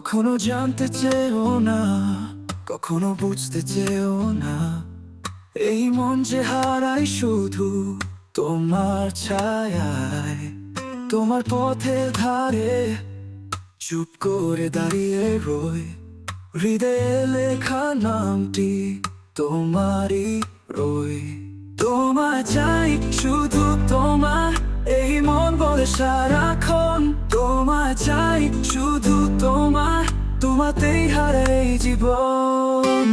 কখনো জানতে চেয়েও না, কখনো বুঝতে চেয়েও না, এই মন যে হারাই শুধু তোমার ছায়ায়। তোমার পথের ধারে চুপ করে দাঁড়িয়ে রই, হৃদয়ে লেখা নামটি তোমারই রই। তোমায় চাই শুধু তোমার, এই মন বলে সারাক্ষণ। তোমায় চাই শুধু তোমার, তোমাতেই হারাই এই জীবন।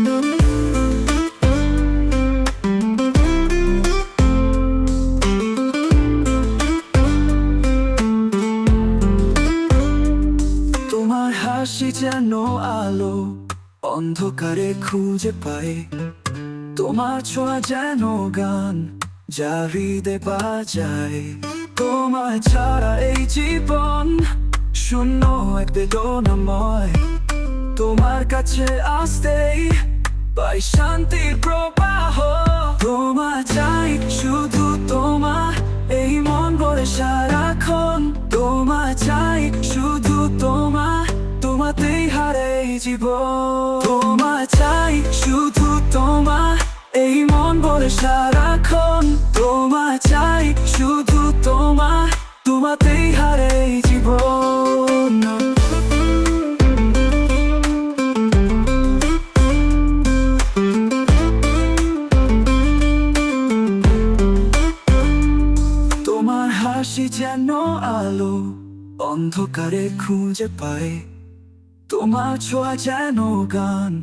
তোমার হাসি যেন আলো, অন্ধকারে খুঁজে পাই। তোমার ছোঁয়া যেন গান, যা হৃদয়ে বাজায়। তোমায় ছাড়া এই জীবন শূন্য, এক বেদনাময়। তোমার কাছে আসতেই পাই শান্তির প্রবাহ। তোমায় চাই শুধু তোমার, এই মন বলে সারাক্ষণ। তোমায় চাই শুধু তোমার, তোমাতেই হারাই এই জীবন। তোমায় চাই শুধু তোমার, এই মন বলে সারাক্ষণ। তোমায় চাই শুধু তোমার, তোমাতেই হারাই এই জীবন। তোমার হাসি যেন আলো, অন্ধকারে খুঁজে পাই। তোমার ছোঁয়া যেন গান,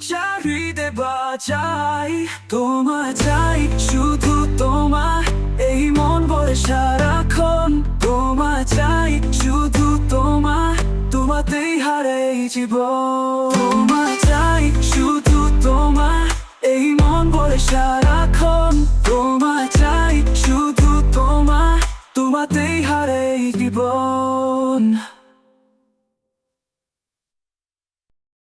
যা হৃদয়ে বাজায়। তোমায় চাই শুধু তোমার, এই মন বলে সারাক্ষণ। তোমায় চাই শুধু তোমার, তোমাতেই হারাই এই জীবন। তোমায় চাই শুধু তোমার, এই মন বলে সারাক্ষণ। তোমায় চাই শুধু তোমার, তোমাতেই হারাই এই জীবন।